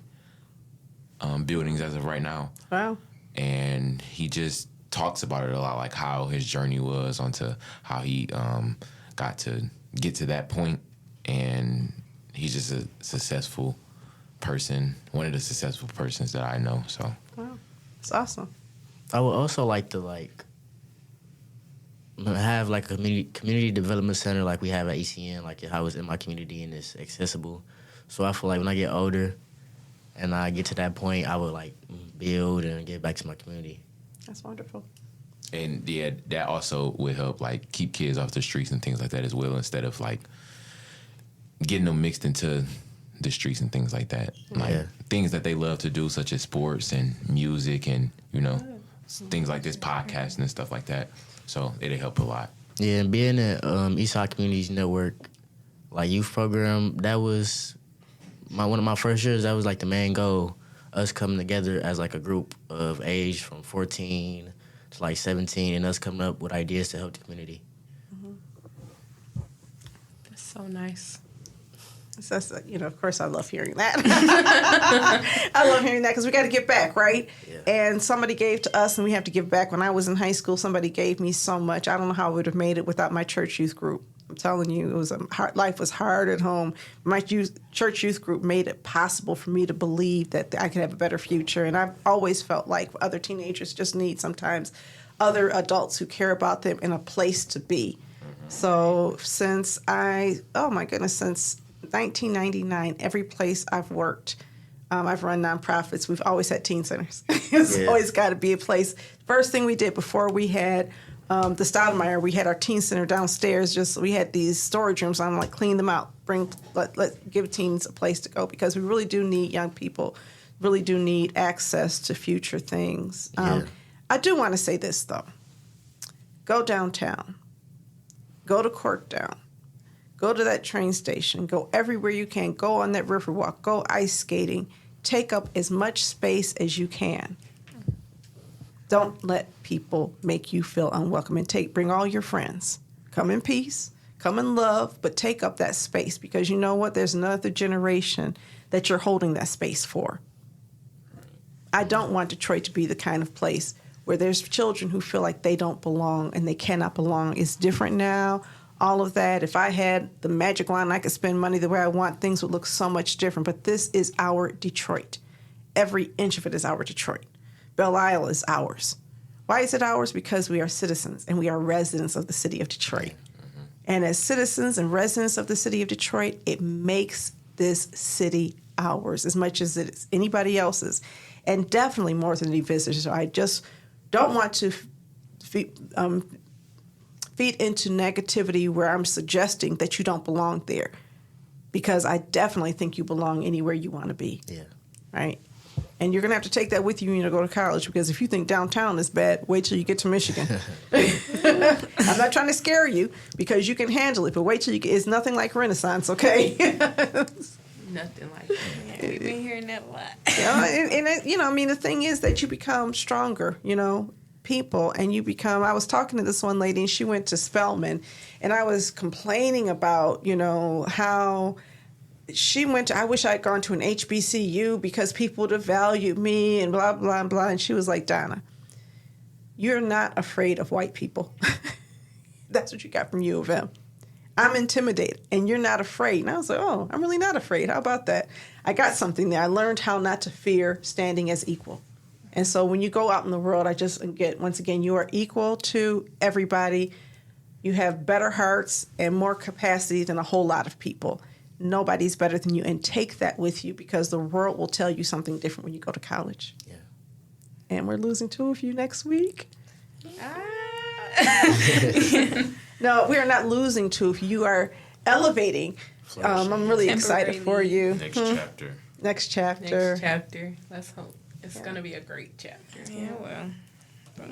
buildings as of right now. Wow. And he just talks about it a lot, like how his journey was onto how he got to get to that point. And he's just a successful person, one of the successful persons that I know. So, wow, it's awesome. I would also like to have a community development center like we have at ECN, how it's in my community and it's accessible. So I feel like when I get older and I get to that point, I would build and give back to my community. That's wonderful. And yeah, that also would help keep kids off the streets and things like that as well, instead of getting them mixed into the streets and things like that. Things that they love to do, such as sports and music and, things like this, podcasting and stuff like that. So it'll help a lot. Yeah, and being at Eastside Communities Network, youth program, that was one of my first years. That was the main goal, us coming together as a group of age from 14 to 17, and us coming up with ideas to help the community. Mm-hmm. That's so nice. That's, of course I love hearing that. I love hearing that because we got to give back, right? Yeah. And somebody gave to us and we have to give back. When I was in high school, somebody gave me so much. I don't know how I would have made it without my church youth group. I'm telling you, it was life was hard at home. My church youth group made it possible for me to believe that I could have a better future. And I've always felt like other teenagers just need sometimes other adults who care about them and a place to be. So since 1999, every place I've worked, I've run nonprofits. We've always had teen centers. It's always got to be a place. First thing we did before we had the Stoudemire, we had our teen center downstairs. We had these storage rooms. I'm clean them out. Let give teens a place to go, because we really do need young people. Really do need access to future things. I do want to say this, though. Go downtown. Go to Corktown. Go to that train station. Go everywhere you can. Go on that river walk. Go ice skating. Take up as much space as you can. Don't let people make you feel unwelcome. And bring all your friends. Come in peace. Come in love. But take up that space. Because you know what? There's another generation that you're holding that space for. I don't want Detroit to be the kind of place where there's children who feel like they don't belong and they cannot belong. It's different now. All of that. If I had the magic wand, I could spend money the way I want, things would look so much different. But this is our Detroit. Every inch of it is our Detroit. Belle Isle is ours. Why is it ours? Because we are citizens and we are residents of the city of Detroit. And as citizens and residents of the city of Detroit, it makes this city ours as much as it is anybody else's. And definitely more than any visitors. So I just don't want to feed into negativity where I'm suggesting that you don't belong there, because I definitely think you belong anywhere you want to be. Yeah. Right? And you're going to have to take that with you when you go to college, because if you think downtown is bad, wait till you get to Michigan. I'm not trying to scare you, because you can handle it, but wait till you get, it's nothing like Renaissance, okay? Nothing like that. Yeah, we've been hearing that a lot. The thing is that you become stronger, people, and you become, I was talking to this one lady, and she went to Spelman, and I was complaining about, how she went to, I wish I'd gone to an HBCU because people would have valued me and blah, blah, blah. And she was like, Donna, you're not afraid of white people. That's what you got from U of M. I'm intimidated, and you're not afraid. And I was like, oh, I'm really not afraid. How about that? I got something there. I learned how not to fear standing as equal. And so when you go out in the world, I just get, once again, you are equal to everybody. You have better hearts and more capacity than a whole lot of people. Nobody's better than you. And take that with you, because the world will tell you something different when you go to college. Yeah. And we're losing 2 of you next week. No, we are not losing 2 of you. You are elevating. I'm really excited for you. Next chapter. Next chapter. Next chapter. Let's hope. It's going to be a great chapter. Yeah, well.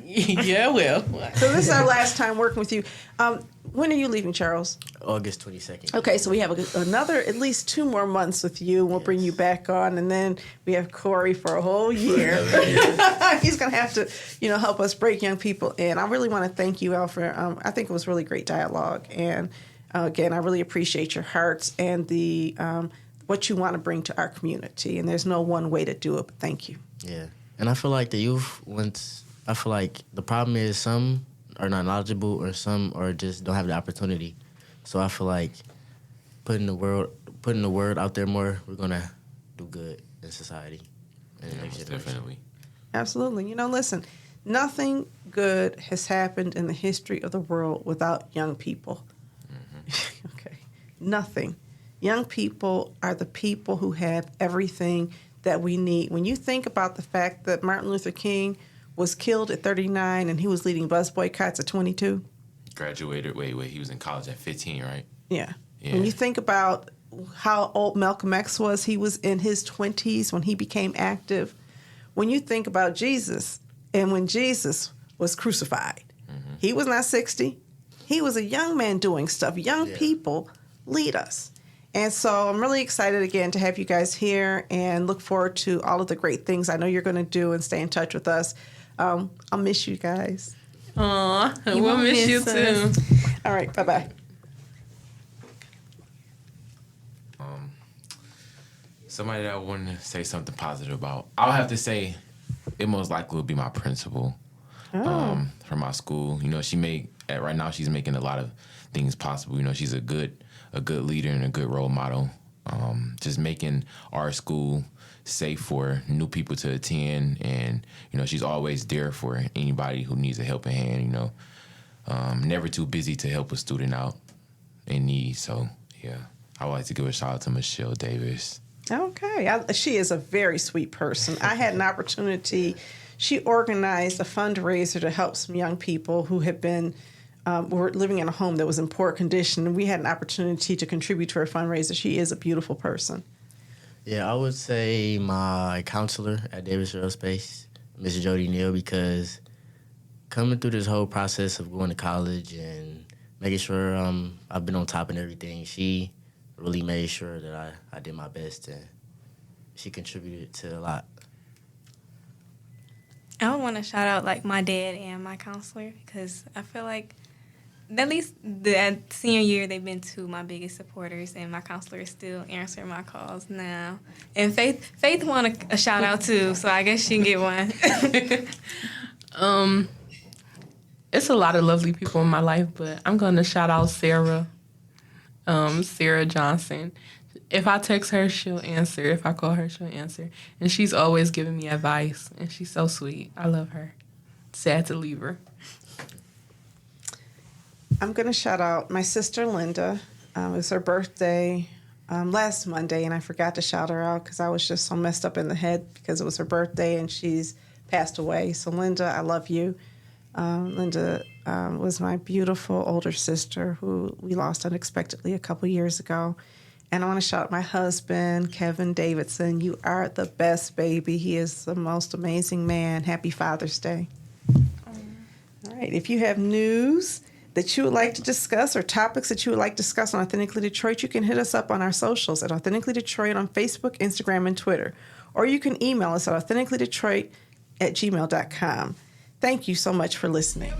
Yeah, well. So this is our last time working with you. When are you leaving, Charles? August 22nd. Okay, so we have another at least 2 more months with you. We'll bring you back on, and then we have Corey for a whole year. He's going to have to, help us break young people in. I really want to thank you, Al, for I think it was really great dialogue. And again, I really appreciate your hearts and the what you want to bring to our community. And there's no one way to do it, but thank you. Yeah, and I feel like the youth, I feel like the problem is some are not knowledgeable, or some are just don't have the opportunity. So I feel like putting the word out there more, we're gonna do good in society. Definitely. Absolutely. Listen, nothing good has happened in the history of the world without young people. Mm-hmm. Okay, nothing. Young people are the people who have everything that we need. When you think about the fact that Martin Luther King was killed at 39 and he was leading bus boycotts at 22. Graduated, he was in college at 15, right? Yeah. When you think about how old Malcolm X was, he was in his 20s when he became active. When you think about Jesus, and when Jesus was crucified, he was not 60. He was a young man doing stuff. Young people lead us. And so I'm really excited again to have you guys here, and look forward to all of the great things I know you're going to do, and stay in touch with us. I'll miss you guys. Aw, we'll miss you too. All right, bye-bye. Somebody that I wanted to say something positive about, I'll have to say it most likely will be my principal for my school. Right now she's making a lot of things possible. She's a good leader and a good role model. Just making our school safe for new people to attend, and she's always there for anybody who needs a helping hand. Never too busy to help a student out in need. So I would like to give a shout out to Michelle Davis. Okay, she is a very sweet person. I had an opportunity. She organized a fundraiser to help some young people who had been were living in a home that was in poor condition, and we had an opportunity to contribute to her fundraiser. She is a beautiful person. Yeah, I would say my counselor at Davis Aerospace, Miss Jody Neal, because coming through this whole process of going to college and making sure I've been on top of everything, she really made sure that I did my best, and she contributed to a lot. I would want to shout out like my dad and my counselor because I feel like at least the senior year they've been two of my biggest supporters, and my counselor is still answering my calls now. And Faith want a shout out too, so I guess she can get one. It's a lot of lovely people in my life, but I'm gonna shout out Sarah Johnson. If I text her, she'll answer. If I call her, she'll answer. And she's always giving me advice, and she's so sweet. I love her. Sad to leave her. I'm going to shout out my sister, Linda. It was her birthday last Monday, and I forgot to shout her out because I was just so messed up in the head because it was her birthday, and she's passed away. So, Linda, I love you. Linda was my beautiful older sister who we lost unexpectedly a couple years ago. And I want to shout out my husband, Kevin Davidson. You are the best, baby. He is the most amazing man. Happy Father's Day. All right. If you have news that you would like to discuss or topics that you would like to discuss on Authentically Detroit, you can hit us up on our socials at Authentically Detroit on Facebook, Instagram, and Twitter. Or you can email us at authenticallydetroit@gmail.com. Thank you so much for listening.